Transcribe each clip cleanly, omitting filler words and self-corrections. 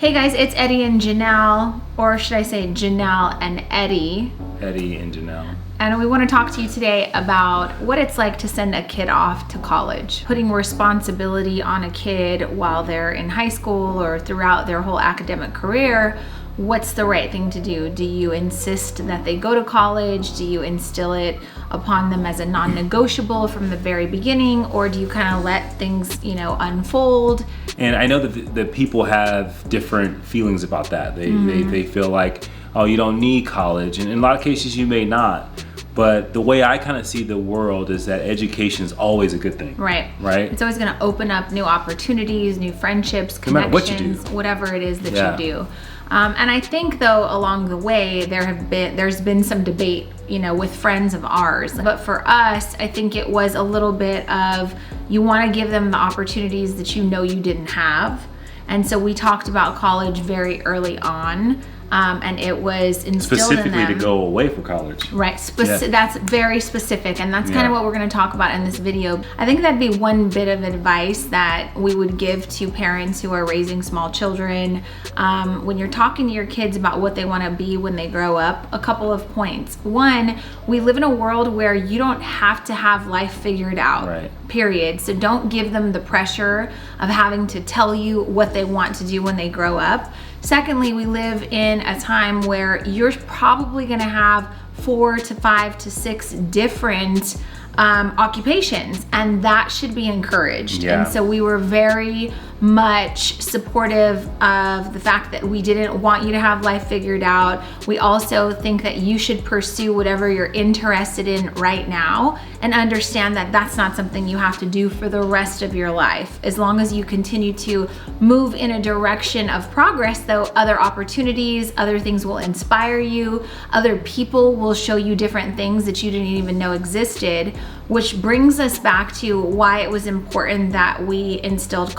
Hey guys, it's Eddie and Janelle, or should I say Janelle and Eddie. Eddie and Janelle. And we want to talk to you today about what it's like to send a kid off to college. Putting responsibility on a kid while they're in high school or throughout their whole academic career. What's the right thing to do? Do you insist that they go to college? Do you instill it upon them as a non-negotiable from the very beginning? Or do you kind of let things, unfold? And I know that people have different feelings about that. They feel like, oh, you don't need college. And in a lot of cases you may not. But the way I kind of see the world is that education is always a good thing. Right. It's always going to open up new opportunities, new friendships, connections, no matter what you do. Whatever it is that you do. And I think though along the way there's been some debate, with friends of ours. But for us, I think it was a little bit of you want to give them the opportunities that you didn't have. And so we talked about college very early on. And it was instilled in them. Specifically to go away from college. Right, That's very specific, and that's kind of what we're going to talk about in this video. I think that'd be one bit of advice that we would give to parents who are raising small children. When you're talking to your kids about what they want to be when they grow up, a couple of points. One, we live in a world where you don't have to have life figured out, period. So don't give them the pressure of having to tell you what they want to do when they grow up. Secondly, we live in a time where you're probably going to have 4 to 5 to 6 different occupations, and that should be encouraged. And so we were very much supportive of the fact that we didn't want you to have life figured out. We also think that you should pursue whatever you're interested in right now and understand that that's not something you have to do for the rest of your life. As long as you continue to move in a direction of progress, though, other opportunities, other things will inspire you, other people will show you different things that you didn't even know existed, which brings us back to why it was important that we instilled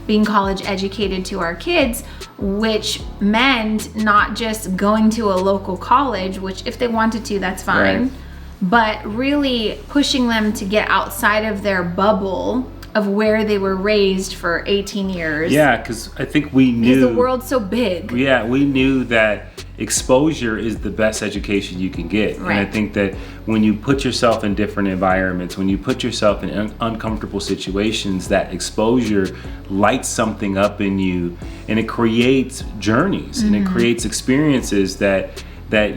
being college educated to our kids, which meant not just going to a local college, which if they wanted to, that's fine, but really pushing them to get outside of their bubble of where they were raised for 18 years. Yeah, because I think we knew... Because the world's so big. Yeah, we knew that exposure is the best education you can get. And I think that when you put yourself in different environments, when you put yourself in uncomfortable situations, that exposure lights something up in you, and it creates journeys and it creates experiences that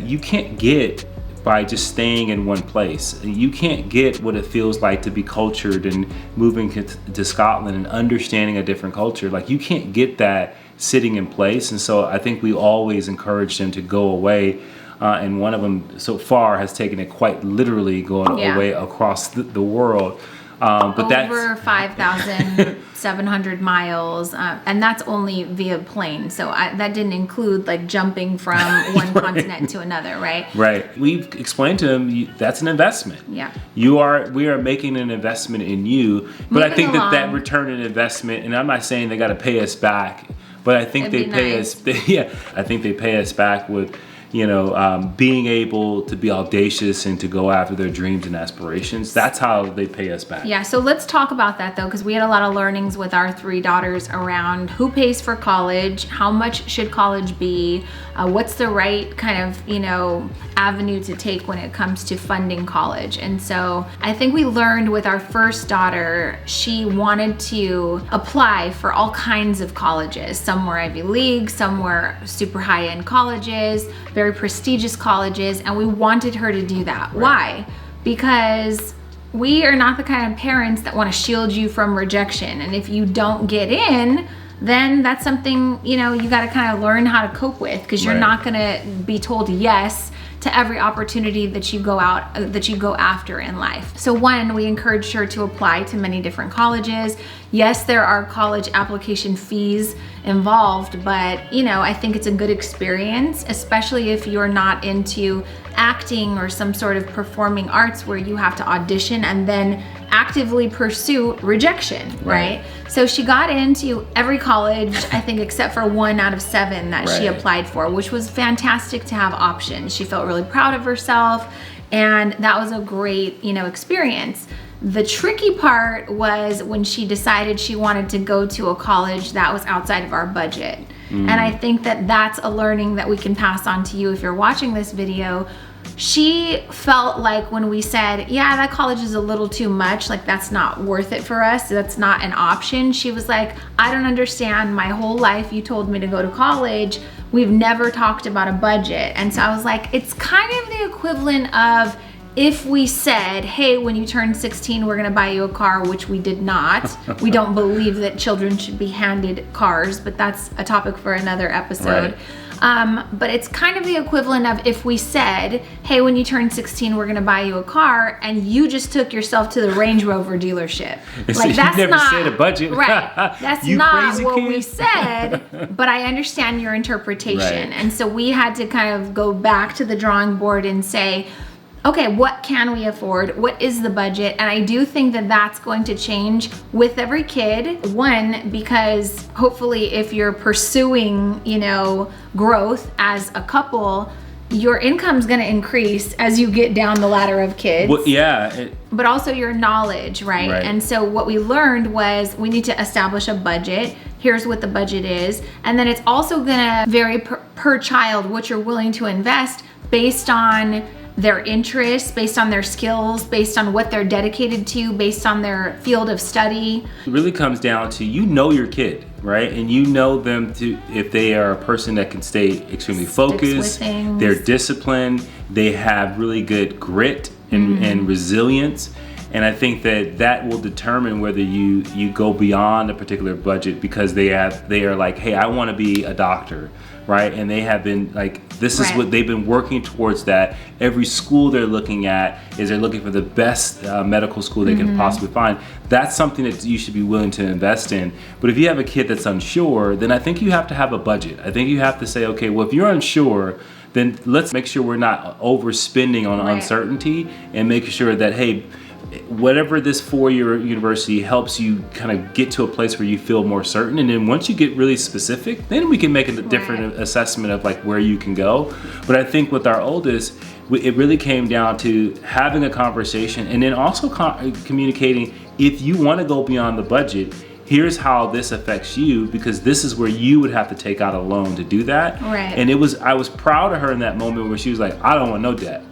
you can't get by just staying in one place. You can't get what it feels like to be cultured and moving to Scotland and understanding a different culture. Like, you can't get that sitting in place. And so I think we always encourage them to go away. And one of them so far has taken it quite literally, going away across the world. But over 5,700 miles, and that's only via plane. So that didn't include like jumping from one continent to another, right? Right. We've explained to them that's an investment. Yeah. We are making an investment in you, but I think that return on investment, and I'm not saying they got to pay us back, but I think they pay us. I think they pay us back with, being able to be audacious and to go after their dreams and aspirations. That's how they pay us back. Yeah, so let's talk about that though, because we had a lot of learnings with our 3 daughters around who pays for college, how much should college be, what's the right kind of, avenue to take when it comes to funding college. And so I think we learned with our first daughter, she wanted to apply for all kinds of colleges. Some were Ivy League, some were super high-end colleges, very prestigious colleges, and we wanted her to do that. Why? Because we are not the kind of parents that want to shield you from rejection. And if you don't get in, then that's something, you got to kind of learn how to cope with, because you're not going to be told yes to every opportunity that you go after in life. So one, we encouraged her to apply to many different colleges. Yes, there are college application fees involved, but I think it's a good experience, especially if you're not into acting or some sort of performing arts where you have to audition and then actively pursue rejection, right? So she got into every college, I think, except for 1 out of 7 that she applied for, which was fantastic to have options. She felt really proud of herself, and that was a great, experience. The tricky part was when she decided she wanted to go to a college that was outside of our budget. And I think that that's a learning that we can pass on to you if you're watching this video. She felt like when we said, yeah, that college is a little too much, like that's not worth it for us, that's not an option. She was like, I don't understand, my whole life you told me to go to college. We've never talked about a budget. And so I was like, it's kind of the equivalent of if we said, hey, when you turn 16, we're gonna buy you a car, which we did not. We don't believe that children should be handed cars, but that's a topic for another episode. But it's kind of the equivalent of if we said, hey, when you turn 16, we're gonna buy you a car, and you just took yourself to the Range Rover dealership. Like, that's never not, said a budget. Right, that's not what we said, but I understand your interpretation. And so we had to kind of go back to the drawing board and say, okay, what can we afford? What is the budget? And I do think that that's going to change with every kid. One, because hopefully if you're pursuing, you know, growth as a couple, your income's gonna increase as you get down the ladder of kids. Well, yeah. But also your knowledge, right? And so what we learned was we need to establish a budget. Here's what the budget is. And then it's also gonna vary per child what you're willing to invest based on their interests, based on their skills, based on what they're dedicated to, based on their field of study. It really comes down to, you know, your kid, right? And you know them to, if they are a person that can stay extremely focused, they're disciplined, they have really good grit and resilience. And I think that will determine whether you go beyond a particular budget, because they are like, hey, I want to be a doctor, right? And they have been like, this is what they've been working towards. That every school they're looking at is they're looking for the best medical school they can possibly find. That's something that you should be willing to invest in. But if you have a kid that's unsure, then I think you have to have a budget. I think you have to say, okay, well, if you're unsure, then let's make sure we're not overspending on uncertainty, and making sure that, hey, whatever this 4-year university helps you kind of get to a place where you feel more certain. And then once you get really specific, then we can make a different assessment of like where you can go. But I think with our oldest, it really came down to having a conversation, and then also communicating, if you want to go beyond the budget, here's how this affects you, because this is where you would have to take out a loan to do that. And I was proud of her in that moment where she was like, I don't want no debt.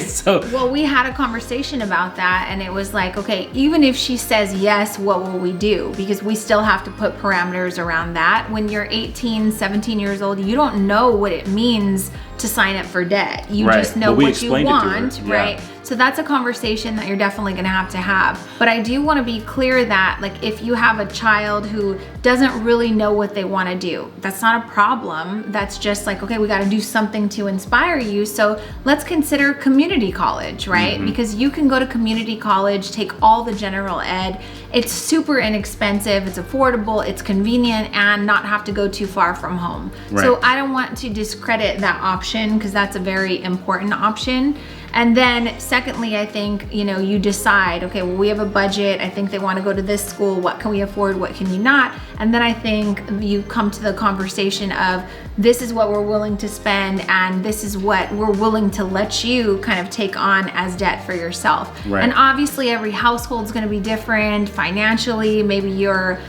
So, well, we had a conversation about that, and it was like, okay, even if she says yes, what will we do? Because we still have to put parameters around that. When you're 18, 17 years old, you don't know what it means to sign up for debt. You just know what you want, right? So that's a conversation that you're definitely gonna have to have. But I do wanna be clear that, like, if you have a child who doesn't really know what they wanna do, that's not a problem. That's just like, okay, we gotta do something to inspire you. So let's consider community college, right? Because you can go to community college, take all the general ed. It's super inexpensive, it's affordable, it's convenient, and not have to go too far from home. So I don't want to discredit that option, because that's a very important option. And then secondly, I think, you know, you decide, okay, well, we have a budget. I think they want to go to this school. What can we afford? What can you not? And then I think you come to the conversation of, this is what we're willing to spend, and this is what we're willing to let you kind of take on as debt for yourself. And obviously every household's going to be different financially. Maybe you're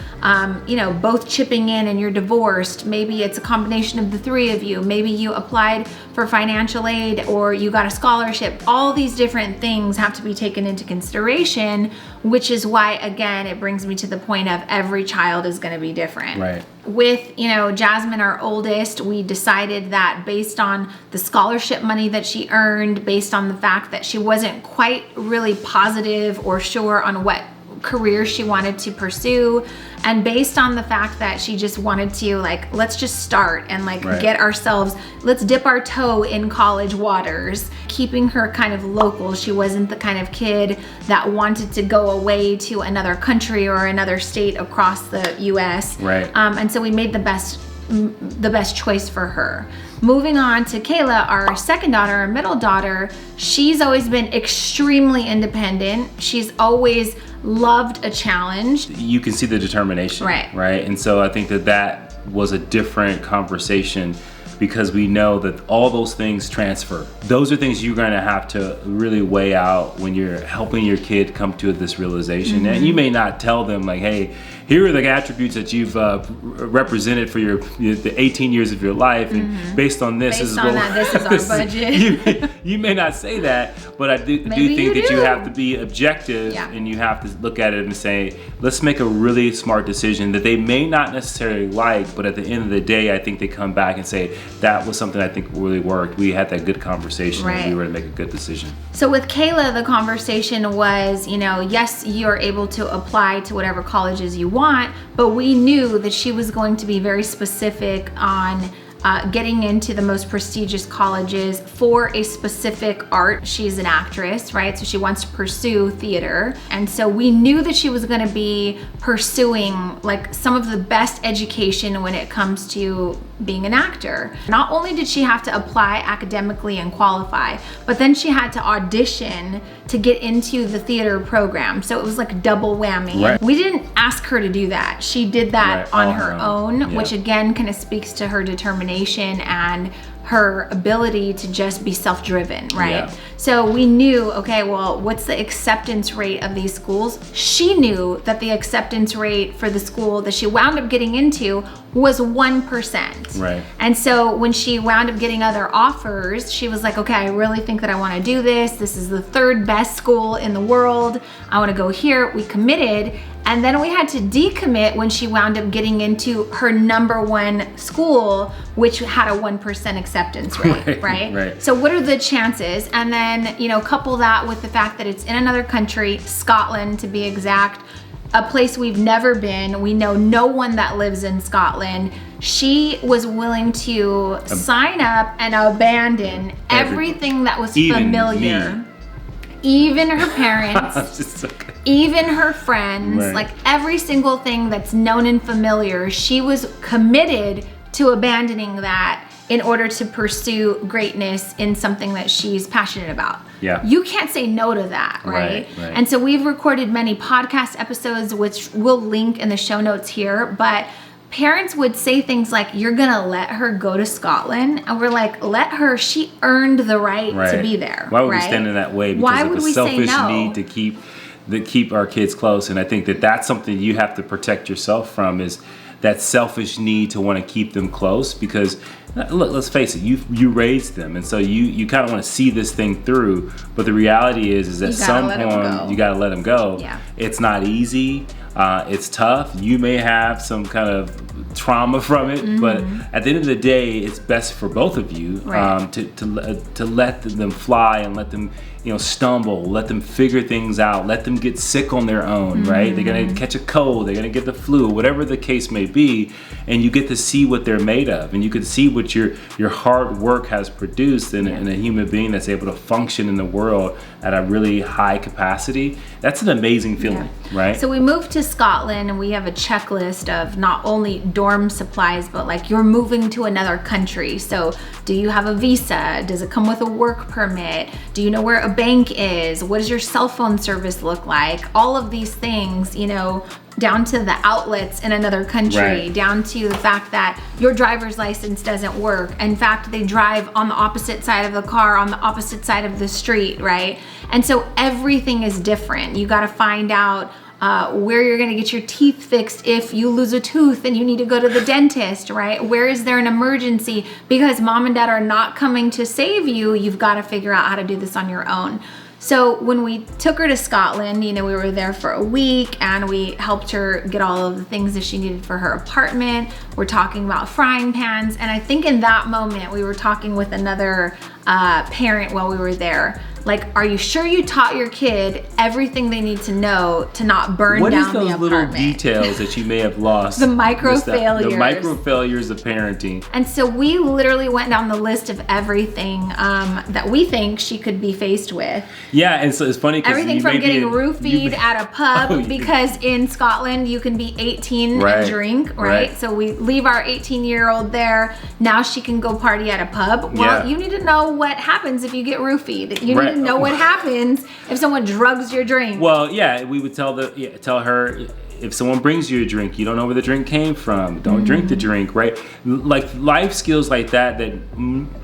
you know, both chipping in and you're divorced. Maybe it's a combination of the three of you. Maybe you applied for financial aid, or you got a scholarship. All these different things have to be taken into consideration, which is why, again, it brings me to the point of every child is going to be different. With, you know, Jasmine, our oldest, we decided that based on the scholarship money that she earned, based on the fact that she wasn't quite really positive or sure on what career she wanted to pursue, and based on the fact that she just wanted to, like, let's just start and like get ourselves, let's dip our toe in college waters, keeping her kind of local. She wasn't the kind of kid that wanted to go away to another country or another state across the US. And so we made the best choice for her. Moving on to Kayla, our second daughter, our middle daughter, she's always been extremely independent. She's always loved a challenge. You can see the determination, right? And so I think that was a different conversation, because we know that all those things transfer. Those are things you're gonna have to really weigh out when you're helping your kid come to this realization. And you may not tell them like, hey, here are the attributes that you've represented for the 18 years of your life, and based on this, this is our budget. You may not say that, but I do think that you have to be objective, and you have to look at it and say, let's make a really smart decision that they may not necessarily like, but at the end of the day, I think they come back and say, that was something I think really worked. We had that good conversation, and we were to make a good decision. So with Kayla, the conversation was, yes, you're able to apply to whatever colleges you want, but we knew that she was going to be very specific on getting into the most prestigious colleges for a specific art. She's an actress, right? So she wants to pursue theater. And so we knew that she was gonna be pursuing like some of the best education when it comes to being an actor. Not only did she have to apply academically and qualify, but then she had to audition to get into the theater program. So it was like double whammy. Right. We didn't ask her to do that. She did that on her own, which again kind of speaks to her determination and her ability to just be self-driven, right? Yeah. So we knew, okay, well, what's the acceptance rate of these schools? She knew that the acceptance rate for the school that she wound up getting into was 1%. Right. And so when she wound up getting other offers, she was like, okay, I really think that I want to do this. This is the third best school in the world. I want to go here. We committed. And then we had to decommit when she wound up getting into her number one school, which had a 1% acceptance rate, right? So what are the chances? And then, couple that with the fact that it's in another country, Scotland to be exact, a place we've never been. We know no one that lives in Scotland. She was willing to sign up and abandon everything that was familiar. Even her parents, even her friends, like every single thing that's known and familiar, she was committed to abandoning that in order to pursue greatness in something that she's passionate about. Yeah. You can't say no to that, right? And so we've recorded many podcast episodes, which we'll link in the show notes here, but parents would say things like, you're gonna let her go to Scotland? And we're like, let her, she earned the right to be there. Why would we stand in that way? Because of a selfish need to keep our kids close. And I think that that's something you have to protect yourself from, is that selfish need to want to keep them close. Because look, let's face it, you raised them, and so you kind of want to see this thing through. But the reality is at some point you got to let them go. Yeah. It's not easy. It's tough. You may have some kind of trauma from it, but at the end of the day, it's best for both of you to let them fly and let them stumble, let them figure things out, let them get sick on their own, right? They're gonna catch a cold, they're gonna get the flu, whatever the case may be, and you get to see what they're made of, and you can see what your hard work has produced in a human being that's able to function in the world at a really high capacity. That's an amazing feeling, right? So we moved to Scotland, and we have a checklist of not only dorm supplies, but like you're moving to another country. So do you have a visa? Does it come with a work permit? Do you know where a bank is? What does your cell phone service look like? All of these things, down to the outlets in another country, down to the fact that your driver's license doesn't work. In fact, they drive on the opposite side of the car, on the opposite side of the street, right? And so everything is different. You got to find out where you're gonna get your teeth fixed if you lose a tooth and you need to go to the dentist, right? Where is there an emergency? Because mom and dad are not coming to save you, you've got to figure out how to do this on your own. So when we took her to Scotland, we were there for a week and we helped her get all of the things that she needed for her apartment. We're talking about frying pans. And I think in that moment, we were talking with another parent while we were there. Like, are you sure you taught your kid everything they need to know to not burn down the apartment? What is those little details that you may have lost? The micro failures. The micro failures of parenting. And so we literally went down the list of everything that we think she could be faced with. Yeah, and so it's funny because everything from getting roofied at a pub, because in Scotland you can be 18 and drink, right? So we leave our 18-year-old there. Now she can go party at a pub. Well, you need to know what happens if you get roofied. You need to know what happens if someone drugs your drink. Well, we would tell her, if someone brings you a drink, you don't know where the drink came from, don't drink the drink, right? Like life skills like that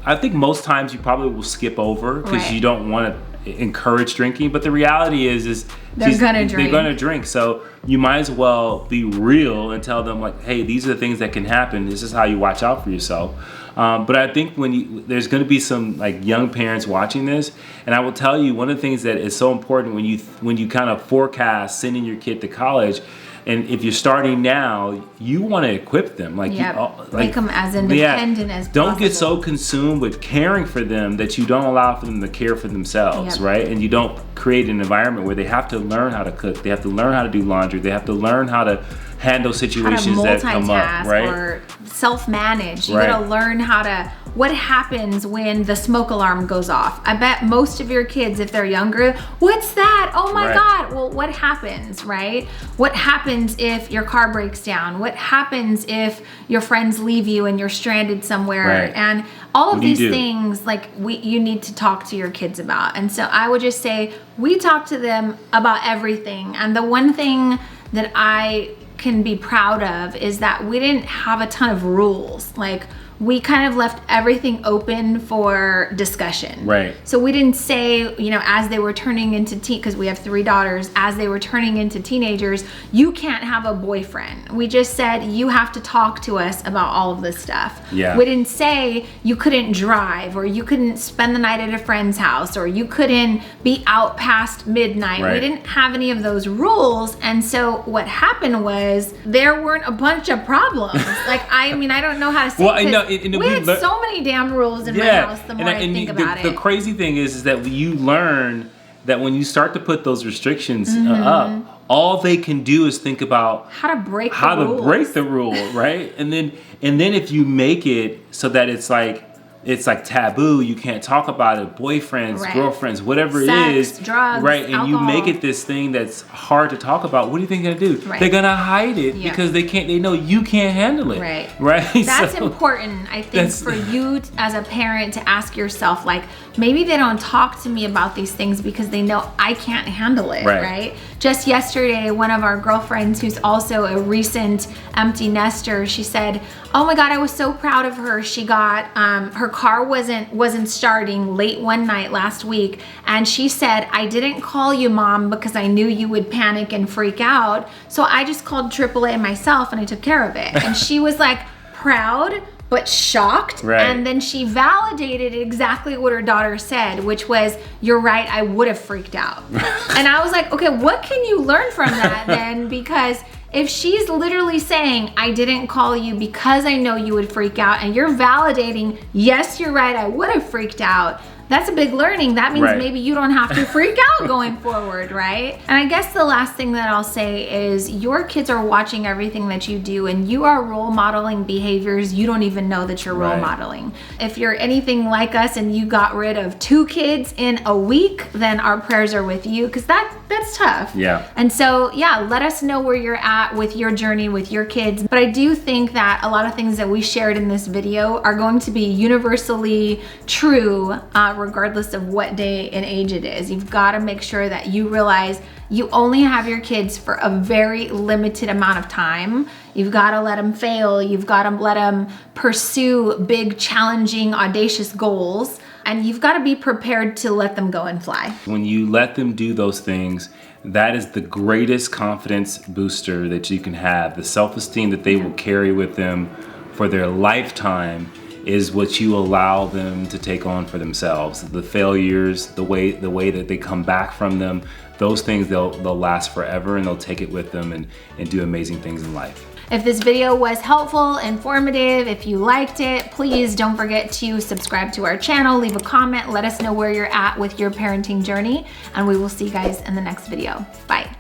I think most times you probably will skip over because you don't want to encourage drinking, but the reality is they're gonna drink. So you might as well be real and tell them, like, hey, these are the things that can happen. This is how you watch out for yourself. But I think there's going to be some like young parents watching this, and I will tell you, one of the things that is so important when you kind of forecast sending your kid to college, and if you're starting now, you want to equip them, like, make them as independent as possible. Don't get so consumed with caring for them that you don't allow for them to care for themselves, right? And you don't create an environment where they have to learn how to cook, they have to learn how to do laundry, they have to learn how to handle situations that come up, right? Or self-manage. You gotta learn what happens when the smoke alarm goes off. I bet most of your kids, if they're younger, what's that? Oh my God. Well, what happens, right? What happens if your car breaks down? What happens if your friends leave you and you're stranded somewhere? And all of these things, like, you need to talk to your kids about. And so I would just say, we talk to them about everything. And the one thing that I can be proud of is that we didn't have a ton of rules. Like, we kind of left everything open for discussion. Right. So we didn't say, as they were turning into because we have 3 daughters, as they were turning into teenagers, you can't have a boyfriend. We just said, you have to talk to us about all of this stuff. Yeah. We didn't say you couldn't drive, or you couldn't spend the night at a friend's house, or you couldn't be out past midnight. Right. We didn't have any of those rules. And so what happened was there weren't a bunch of problems. Like, I don't know how to say we had so many damn rules in my house the more I think about it. The crazy thing is that you learn that when you start to put those restrictions up, all they can do is think about how to break the rule, right? And then if you make it so that it's like taboo, you can't talk about it, boyfriends, girlfriends, whatever Sex, it is, drugs, right? And alcohol. you make it this thing that's hard to talk about. What do you think they're gonna do? They're gonna hide it because they know you can't handle it, right? That's important, I think, for you as a parent to ask yourself, like, maybe they don't talk to me about these things because they know I can't handle it, right? Just yesterday, one of our girlfriends, who's also a recent empty nester, she said, oh my God, I was so proud of her. She got, her car wasn't starting late one night last week. And she said, I didn't call you, Mom, because I knew you would panic and freak out. So I just called AAA myself and I took care of it. And she was like proud, but shocked. And then she validated exactly what her daughter said, which was, you're right, I would have freaked out. And I was like, okay, what can you learn from that then? Because if she's literally saying, I didn't call you because I know you would freak out, and you're validating, yes, you're right, I would have freaked out, that's a big learning. That means maybe you don't have to freak out going forward, right? And I guess the last thing that I'll say is your kids are watching everything that you do, and you are role modeling behaviors you don't even know that you're role modeling. If you're anything like us and you got rid of 2 kids in a week, then our prayers are with you, because that's tough. And so, let us know where you're at with your journey with your kids. But I do think that a lot of things that we shared in this video are going to be universally true, regardless of what day and age it is. You've got to make sure that you realize you only have your kids for a very limited amount of time. You've got to let them fail. You've got to let them pursue big, challenging, audacious goals. And you've got to be prepared to let them go and fly. When you let them do those things, that is the greatest confidence booster that you can have. The self-esteem that they will carry with them for their lifetime is what you allow them to take on for themselves. The failures, the way that they come back from them, those things they'll last forever, and they'll take it with them and do amazing things in life. If this video was helpful, informative, if you liked it, please don't forget to subscribe to our channel, leave a comment, let us know where you're at with your parenting journey, and we will see you guys in the next video. Bye.